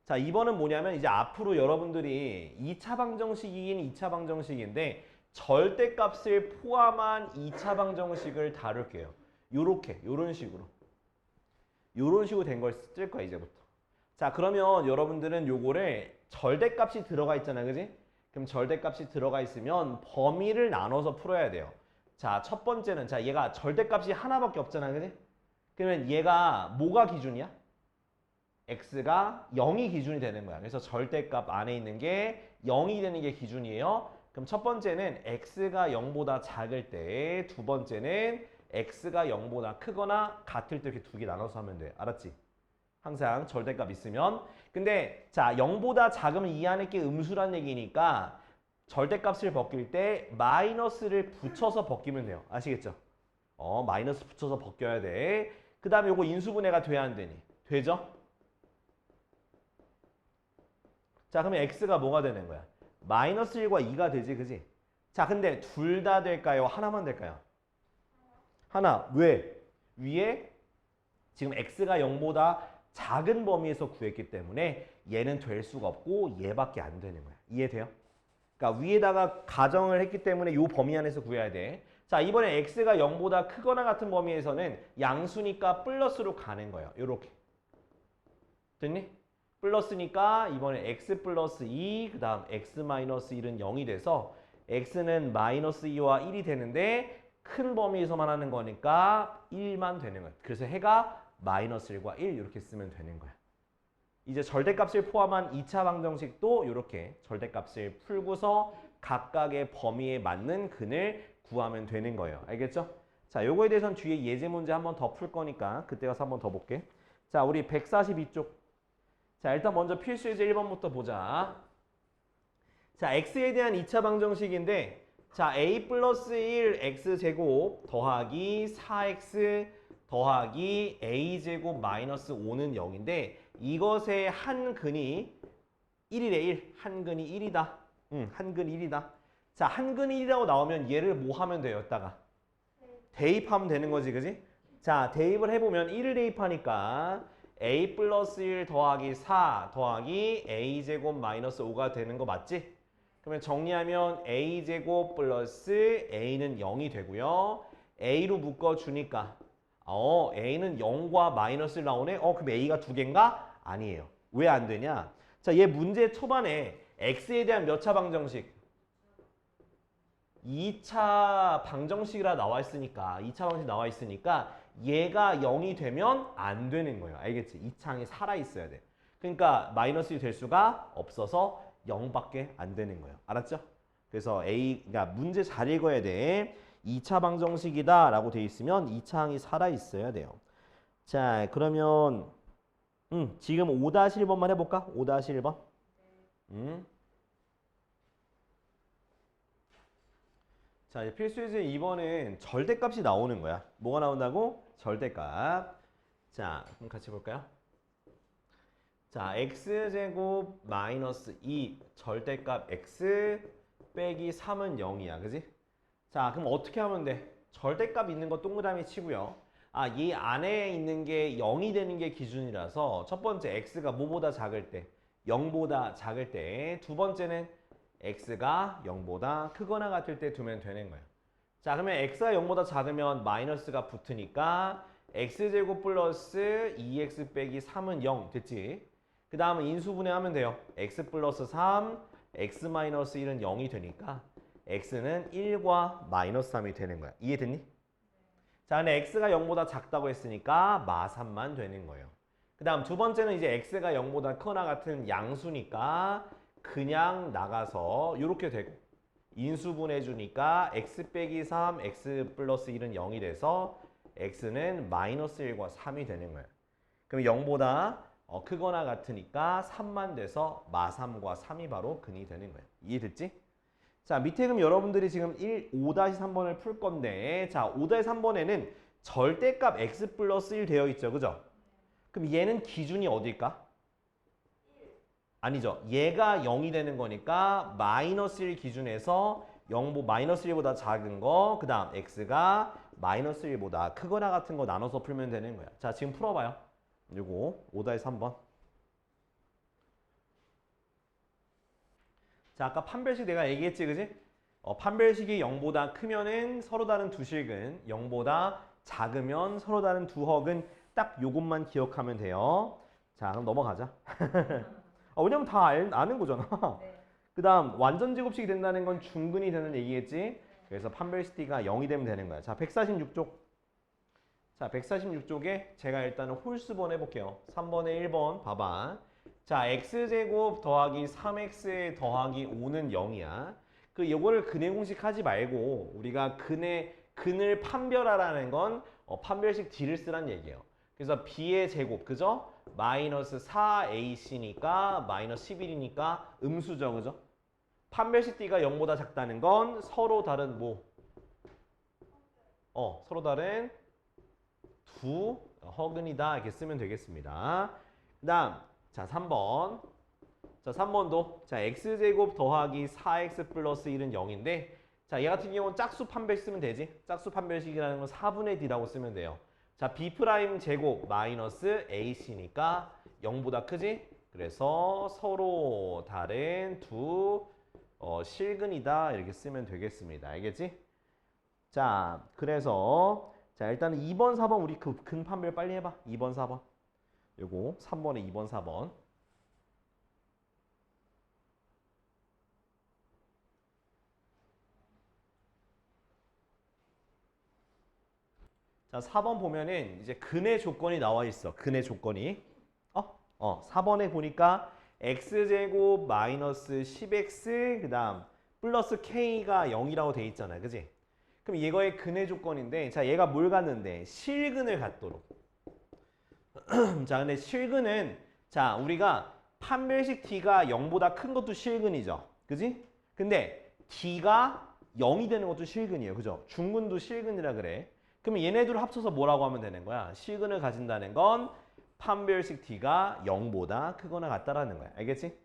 [SPEAKER 1] 자, 2번은 뭐냐면 이제 앞으로 여러분들이 2차 방정식이긴 2차 방정식인데 절대값을 포함한 2차 방정식을 다룰게요. 요렇게, 요런 식으로. 요런 식으로 된 걸 쓸 거야, 이제부터. 자, 그러면 여러분들은 요거를 절대값이 들어가 있잖아, 그지? 그럼 절대값이 들어가 있으면 범위를 나눠서 풀어야 돼요. 자, 첫 번째는, 자, 얘가 절대값이 하나밖에 없잖아, 그지? 그러면 얘가 뭐가 기준이야? x가 0이 기준이 되는 거야. 그래서 절대값 안에 있는 게 0이 되는 게 기준이에요. 그럼 첫 번째는 x가 0보다 작을 때, 두 번째는 x가 0보다 크거나 같을 때 이렇게 두 개 나눠서 하면 돼. 알았지? 항상 절대값 있으면. 근데 자, 0보다 작으면 이 안에 게 음수란 얘기니까 절대값을 벗길 때 마이너스를 붙여서 벗기면 돼요. 아시겠죠? 마이너스 붙여서 벗겨야 돼. 그 다음에 요거 인수분해가 돼야 안 되니? 되죠? 자, 그러면 x가 뭐가 되는 거야? 마이너스 1과 2가 되지, 그지? 자, 근데 둘 다 될까요? 하나만 될까요? 하나. 왜? 위에 지금 x가 0보다 작은 범위에서 구했기 때문에 얘는 될 수가 없고 얘밖에 안 되는 거야. 이해돼요? 그러니까 위에다가 가정을 했기 때문에 이 범위 안에서 구해야 돼. 자, 이번에 x가 0보다 크거나 같은 범위에서는 양수니까 플러스로 가는 거예요. 요렇게. 됐니? 플러스니까 이번에 x 플러스 2, 그 다음 x 마이너스 1은 0이 돼서 x는 마이너스 2와 1이 되는데 큰 범위에서만 하는 거니까 1만 되는 거야. 그래서 해가 마이너스 1과 1 이렇게 쓰면 되는 거야. 이제 절대값을 포함한 2차 방정식도 이렇게 절대값을 풀고서 각각의 범위에 맞는 근을 구하면 되는 거예요. 알겠죠? 자, 요거에 대해서는 뒤에 예제 문제 한 번 더 풀 거니까 그때 가서 한 번 더 볼게. 자, 우리 142쪽. 자, 일단 먼저 필수 예제 1번부터 보자. 자, x에 대한 2차 방정식인데 자, a 플러스 1 x제곱 더하기 4x 더하기 a제곱 마이너스 5는 0인데 이것의 한 근이 1이래 1. 한 근이 1이다. 한 근 1이다. 자, 한 근 1이라고 나오면 얘를 뭐 하면 돼요? 여기다가 대입하면 되는 거지, 그지? 자, 대입을 해보면 1을 대입하니까 a 플러스 1 더하기 4 더하기 a제곱 마이너스 5가 되는 거 맞지? 그러면 정리하면 a제곱 플러스 a는 0이 되고요. a로 묶어주니까 a는 0과 마이너스를 나오네? 그럼 a가 두 개인가? 아니에요. 왜 안 되냐? 자, 얘 문제 초반에 x에 대한 몇 차 방정식? 2차 방정식이라 나와 있으니까 2차 방정식 나와 있으니까 얘가 0이 되면 안 되는 거예요. 알겠지? 이 창이 살아 있어야 돼. 그러니까 마이너스이 될 수가 없어서 0밖에 안 되는 거예요. 알았죠? 그래서 그러니까 문제 잘 읽어야 돼. 2차 방정식이다 라고 돼 있으면 이 창이 살아 있어야 돼요. 자, 그러면 지금 5-1번만 해볼까? 5-1번. 자, 이제 필수 예제 2번은 절대값이 나오는 거야. 뭐가 나온다고? 절대값. 자, 그럼 같이 볼까요? 자, x제곱 마이너스 2 절대값 x 빼기 3은 0이야. 그지? 자, 그럼 어떻게 하면 돼? 절대값 있는 거 동그라미 치고요. 이 안에 있는 게 0이 되는 게 기준이라서 첫 번째 x가 뭐보다 작을 때? 0보다 작을 때. 두 번째는 x가 0보다 크거나 같을 때 두면 되는 거예요. 자, 그러면 x가 0보다 작으면 마이너스가 붙으니까 x제곱 플러스 2x 빼기 3은 0 됐지? 그 다음은 인수분해하면 돼요. x 플러스 3, x 마이너스 1은 0이 되니까 x는 1과 마이너스 3이 되는 거야. 이해됐니? 자, 근데 x가 0보다 작다고 했으니까 마3만 되는 거예요. 그 다음 두 번째는 이제 x가 0보다 크거나 같은 양수니까 그냥 나가서 이렇게 되고 인수분해 주니까 x 빼기 3, x 플러스 1은 0이 돼서 x는 마이너스 1과 3이 되는 거예요. 그럼 0보다 크거나 같으니까 3만 돼서 마3과 3이 바로 근이 되는 거예요. 이해됐지? 자, 밑에 그럼 여러분들이 지금 5-3번을 풀 건데, 자, 5-3번에는 절대값 x 플러스 1 되어 있죠. 그죠? 그럼 얘는 기준이 어딜까? 아니죠. 얘가 0이 되는 거니까 마이너스 1 기준에서 0, 마이너스 1보다 작은 거, 그 다음 x가 마이너스 1보다 크거나 같은 거 나눠서 풀면 되는 거야. 자, 지금 풀어봐요. 요거 5-3번. 자, 아까 판별식 내가 얘기했지, 그지? 판별식이 0보다 크면은 서로 다른 두 실근, 0보다 작으면 서로 다른 두 허근, 딱 요것만 기억하면 돼요. 자, 그럼 넘어가자. 왜냐면 다 아는 거잖아.
[SPEAKER 2] 네.
[SPEAKER 1] 그 다음 완전 제곱식이 된다는 건 중근이 되는 얘기겠지? 그래서 판별식이 0이 되면 되는 거야. 자, 146쪽. 자, 146쪽에 제가 일단은 홀수번 해볼게요. 3번에 1번 봐봐. 자, x제곱 더하기 3x 더하기 5는 0이야. 요거를 근의 공식 하지 말고 우리가 근을 판별하라는 건 판별식 D를 쓰란 얘기예요. 그래서 b의 제곱, 그죠? 마이너스 4ac니까 마이너스 11이니까 음수죠, 그죠? 판별식 D가 0보다 작다는 건 서로 다른 뭐? 서로 다른 두 허근이다 이렇게 쓰면 되겠습니다. 그 다음 자 3번. 자 3번도 자 x제곱 더하기 4x 플러스 1은 0인데 자 얘 같은 경우는 짝수 판별식 쓰면 되지. 짝수 판별식이라는 건 4분의 d라고 쓰면 돼요. 자 b 프라임 제곱 마이너스 ac니까 0보다 크지? 그래서 서로 다른 두 실근이다 이렇게 쓰면 되겠습니다. 알겠지? 자 그래서 자 일단은 2번 4번 우리 그 근판별 빨리 해봐. 2번 4번 요거 3번에 2번 4번 자 4번 보면은 이제 근의 조건이 나와 있어. 근의 조건이 4번에 보니까 x제곱 마이너스 10x 그 다음 플러스 k가 0이라고 돼 있잖아요. 그지? 그럼 이거의 근의 조건인데 자 얘가 뭘 갖는데 실근을 갖도록 자 근데 실근은 자 우리가 판별식 d가 0보다 큰 것도 실근이죠. 그지? 근데 d가 0이 되는 것도 실근이에요. 그죠? 중근도 실근이라 그래. 그럼 얘네들을 합쳐서 뭐라고 하면 되는 거야? 실근을 가진다는 건 판별식 d가 0보다 크거나 같다라는 거야. 알겠지?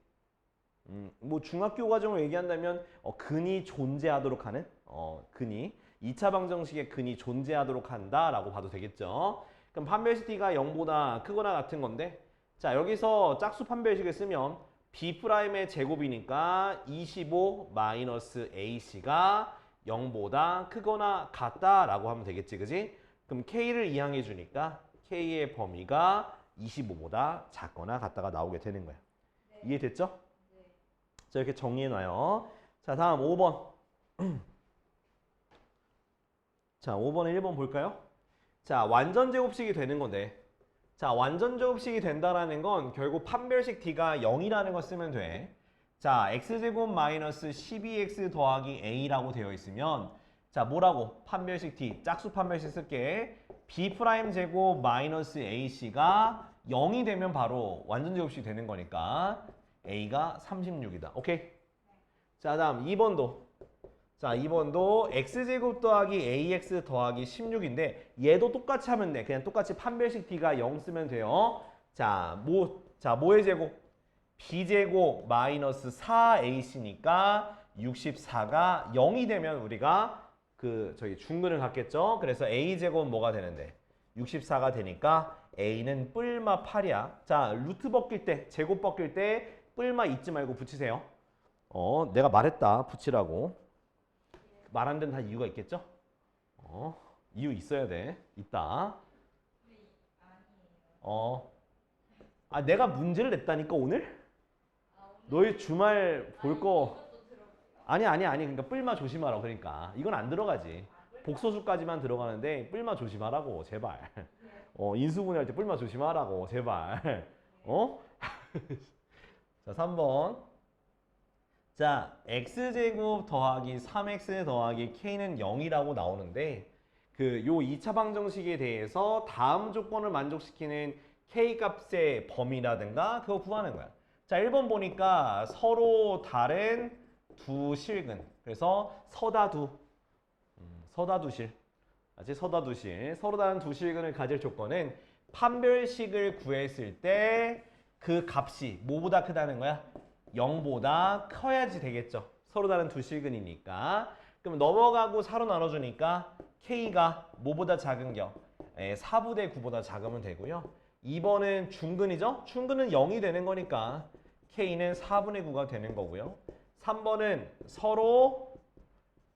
[SPEAKER 1] 뭐 중학교 과정을 얘기한다면 근이 존재하도록 하는 근이 2차 방정식의 근이 존재하도록 한다라고 봐도 되겠죠. 그럼 판별식 d가 0보다 크거나 같은 건데 자 여기서 짝수 판별식을 쓰면 b'의 제곱이니까 25 마이너스 ac가 0보다 크거나 같다라고 하면 되겠지. 그지? 그럼 k를 이항해 주니까 k의 범위가 25보다 작거나 같다가 나오게 되는 거야.
[SPEAKER 2] 네.
[SPEAKER 1] 이해됐죠?
[SPEAKER 2] 네.
[SPEAKER 1] 자 이렇게 정리해 놔요. 자 다음 5번. 자 5번에 1번 볼까요? 자 완전 제곱식이 되는 건데 자 완전 제곱식이 된다라는 건 결국 판별식 d가 0이라는 걸 쓰면 돼. 자 x제곱 마이너스 12x 더하기 a라고 되어 있으면 자 뭐라고? 판별식 d 짝수 판별식 쓸게. b 프라임 제곱 마이너스 ac가 0이 되면 바로 완전 제곱식이 되는 거니까 a가 36이다. 오케이? 자 다음 2번도 자 2번도 x제곱 더하기 ax 더하기 16인데 얘도 똑같이 하면 돼. 그냥 똑같이 판별식 d가 0 쓰면 돼요. 자 뭐의 제곱? b제곱 마이너스 4ac니까 64가 0이 되면 우리가 저희 중근을 갖겠죠. 그래서 a제곱은 뭐가 되는데? 64가 되니까 a는 뿔마 8이야. 자 루트 벗길 때 제곱 벗길 때 뿔마 잊지 말고 붙이세요. 내가 말했다 붙이라고. 말 안 되는 다 이유가 있겠죠? 이유 있어야 돼. 있다. 내가 문제를 냈다니까 오늘? 너희 주말 볼 거 아니 그러니까 뿔마 조심하라고. 그러니까 이건 안 들어가지. 복소수까지만 들어가는데 뿔마 조심하라고 제발. 인수분해할 때 뿔마 조심하라고 제발. 자 3번 자 x제곱 더하기 3x 더하기 k는 0이라고 나오는데 요 2차 방정식에 대해서 다음 조건을 만족시키는 k 값의 범위라든가 그거 구하는 거야. 자 1번 보니까 서로 다른 두 실근 그래서 서다두. 서다두실. 아직 서다두실. 서로 다른 두 실근을 가질 조건은 판별식을 구했을 때 그 값이 뭐보다 크다는 거야? 0보다 커야지 되겠죠. 서로 다른 두 실근이니까. 그럼 넘어가고 4로 나눠주니까 K가 뭐보다 작은겨? 4분의 9보다 작으면 되고요. 2번은 중근이죠? 중근은 0이 되는 거니까 K는 4분의 9가 되는 거고요. 3번은 서로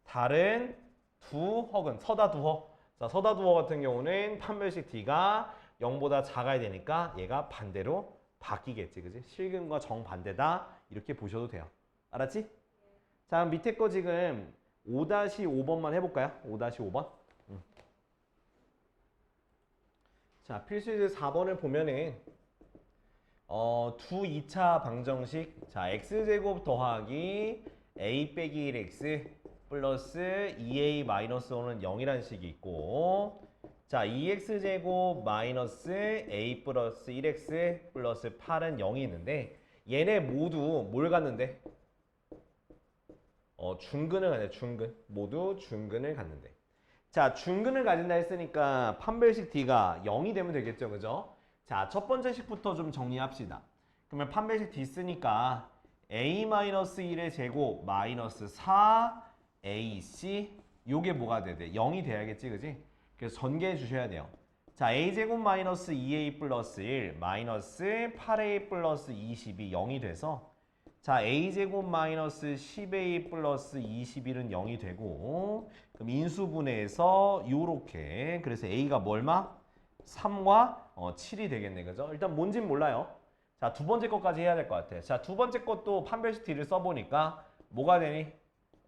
[SPEAKER 1] 다른 두 허근, 서다두허. 자, 서다두허 같은 경우는 판별식 D가 0보다 작아야 되니까 얘가 반대로 바뀌겠지, 그지? 실근과 정반대다 이렇게 보셔도 돼요. 알았지? 자, 밑에 거 지금 5-5번만 해볼까요? 5-5번. 자, 필수제 4번을 보면은 두 2차 방정식. 자, x제곱 더하기 a 빼기 1x 플러스 2a 마이너스 5는 0이라는 식이 있고, 자, 2x제곱 마이너스 a 플러스 1x 플러스 8은 0이 있는데 얘네 모두 뭘 갖는데? 중근을 갖네. 중근. 모두 중근을 갖는데. 자, 중근을 가진다 했으니까 판별식 D가 0이 되면 되겠죠, 그죠? 자, 첫 번째 식부터 좀 정리합시다. 그러면 판별식 D 쓰니까 a-1의 제곱 마이너스 4ac 요게 뭐가 돼야 돼? 0이 돼야겠지, 그지? 그래서 전개해 주셔야 돼요. 자, a제곱 마이너스 2a 플러스 1 마이너스 8a 플러스 20이 0이 돼서, 자, a제곱 마이너스 10a 플러스 21은 0이 되고, 그럼 인수분해해서 요렇게, 그래서 a가 뭐 얼마? 3과 7이 되겠네, 그죠? 일단 뭔진 몰라요. 자, 두 번째 것까지 해야 될 것 같아. 자, 두 번째 것도 판별식 D를 써보니까 뭐가 되니?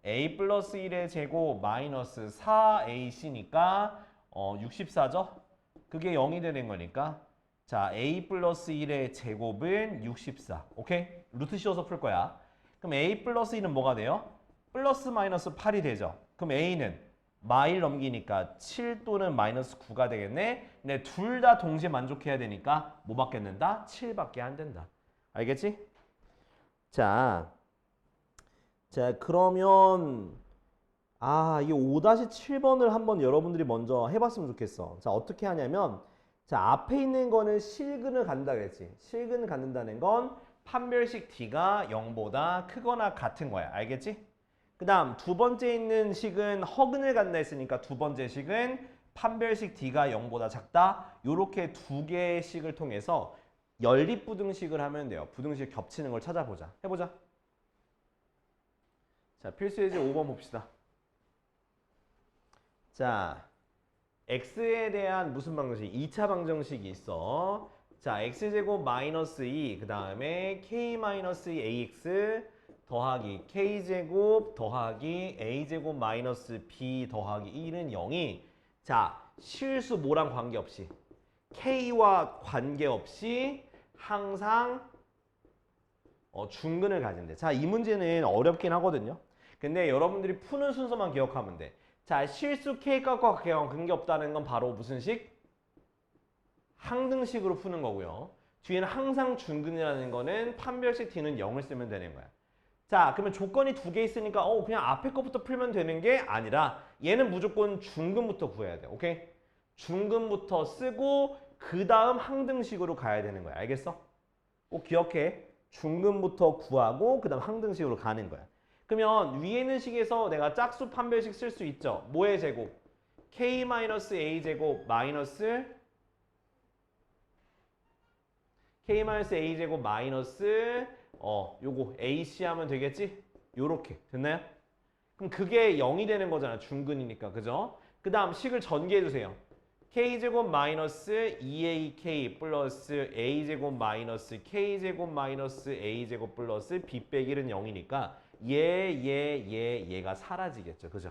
[SPEAKER 1] a 플러스 1의 제곱 마이너스 4ac니까 64죠? 그게 0이 되는 거니까, 자, a 플러스 1의 제곱은 64. 오케이? 루트 씌워서 풀 거야. 그럼 a 플러스 1은 뭐가 돼요? 플러스 마이너스 8이 되죠. 그럼 a는 마일 넘기니까 7 또는 마이너스 9가 되겠네. 근데 둘 다 동시에 만족해야 되니까 뭐 받겠는다? 7밖에 안 된다. 알겠지? 자, 그러면 이 5-7번을 한번 여러분들이 먼저 해봤으면 좋겠어. 자, 어떻게 하냐면, 자, 앞에 있는 거는 실근을 갖는다 그랬지. 실근을 갖는다는 건 판별식 D가 0보다 크거나 같은 거야. 알겠지? 그 다음 두 번째 있는 식은 허근을 갖는다 했으니까 두 번째 식은 판별식 D가 0보다 작다. 요렇게 두 개의 식을 통해서 연립부등식을 하면 돼요. 부등식 겹치는 걸 찾아보자. 해보자. 자, 필수 예제 5번 봅시다. 자, x에 대한 무슨 방정식? 2차 방정식이 있어. 자, x제곱 마이너스 2, 그 다음에 k 마이너스 ax 더하기 k제곱 더하기 a제곱 마이너스 b 더하기 1은 0이, 자, 실수 뭐랑 관계없이, k와 관계없이 항상 중근을 가진대. 자, 이 문제는 어렵긴 하거든요. 근데 여러분들이 푸는 순서만 기억하면 돼. 자, 실수 k값과 관계없다는 건 바로 무슨 식? 항등식으로 푸는 거고요. 뒤에는 항상 중근이라는 거는 판별식 D는 0을 쓰면 되는 거야. 자, 그러면 조건이 두 개 있으니까 그냥 앞에 거부터 풀면 되는 게 아니라 얘는 무조건 중근부터 구해야 돼. 오케이? 중근부터 쓰고 그 다음 항등식으로 가야 되는 거야. 알겠어? 꼭 기억해. 중근부터 구하고 그 다음 항등식으로 가는 거야. 그러면 위에 있는 식에서 내가 짝수 판별식 쓸 수 있죠. 뭐의 제곱? k-a 제곱 마이너스 k-a 제곱 마이너스 요거 ac 하면 되겠지? 요렇게 됐나요? 그럼 그게 0이 되는 거잖아. 중근이니까. 그죠? 그 다음 식을 전개해 주세요. k제곱 마이너스 2ak 플러스 a제곱 마이너스 k제곱 마이너스 a제곱 플러스 b 빼기 1은 0이니까 얘가 사라지겠죠. 그죠?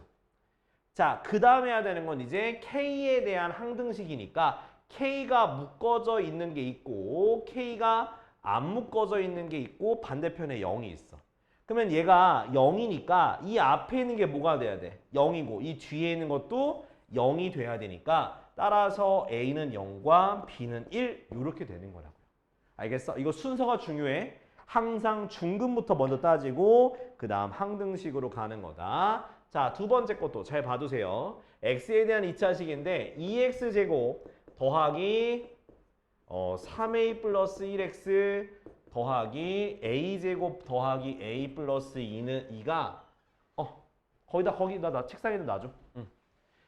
[SPEAKER 1] 자, 그 다음에 해야 되는 건 이제 k에 대한 항등식이니까 k가 묶어져 있는 게 있고 k가 안 묶어져 있는 게 있고 반대편에 0이 있어. 그러면 얘가 0이니까 이 앞에 있는 게 뭐가 돼야 돼? 0이고 이 뒤에 있는 것도 0이 돼야 되니까 따라서 A는 0과 B는 1 이렇게 되는 거라고요. 알겠어? 이거 순서가 중요해. 항상 중근부터 먼저 따지고 그 다음 항등식으로 가는 거다. 자, 두 번째 것도 잘 봐두세요. x에 대한 2차식인데 2x제곱 더하기 3a 플러스 1x 더하기 a제곱 더하기 a 플러스 2가 거기다 나 책상에다 놔줘.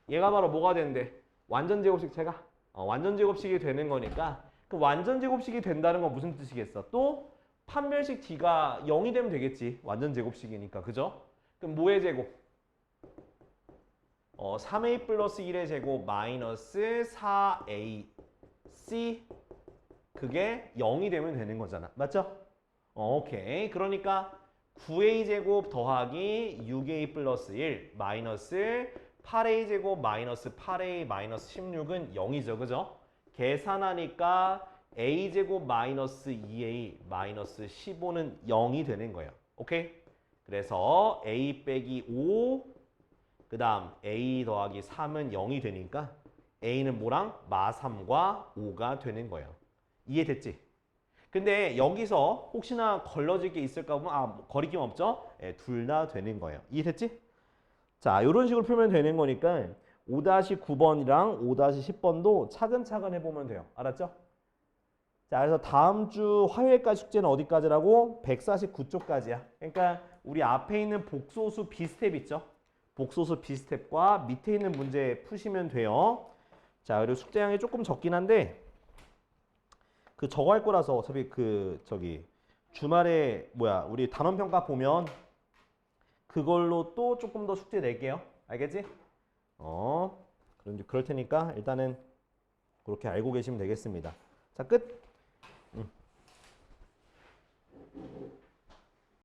[SPEAKER 1] 얘가 바로 뭐가 되는데 완전 제곱식 제가 완전 제곱식이 되는 거니까 그 완전 제곱식이 된다는 건 무슨 뜻이겠어? 또 판별식 d가 0이 되면 되겠지. 완전 제곱식이니까. 그죠? 그럼 뭐의 제곱? 3a 플러스 1의 제곱 마이너스 4ac 그게 0이 되면 되는 거잖아. 맞죠? 오케이. 그러니까 9a 제곱 더하기 6a 플러스 1 마이너스 8a 제곱 마이너스 8a 마이너스 16은 0이죠. 그죠? 계산하니까 a 제곱 마이너스 2a 마이너스 15는 0이 되는 거예요. 오케이? 그래서 a 빼기 5 그 다음 a 더하기 3은 0이 되니까 a는 뭐랑? 마3과 5가 되는 거예요. 이해됐지? 근데 여기서 혹시나 걸러질 게 있을까 보면 거리낌 없죠? 네, 둘 다 되는 거예요. 이해됐지? 자, 이런 식으로 풀면 되는 거니까 5-9번이랑 5-10번도 차근차근 해보면 돼요. 알았죠? 자, 그래서 다음 주 화요일까지 숙제는 어디까지라고? 149쪽까지야. 그러니까 우리 앞에 있는 복소수 비스텝 있죠? 복소수 비스텝과 밑에 있는 문제 푸시면 돼요. 자, 그리고 숙제량이 조금 적긴 한데 저거 할 거라서 어차피 주말에 우리 단원평가 보면 그걸로 또 조금 더 숙제 낼게요. 알겠지? 그럴 테니까 일단은 그렇게 알고 계시면 되겠습니다. 자, 끝.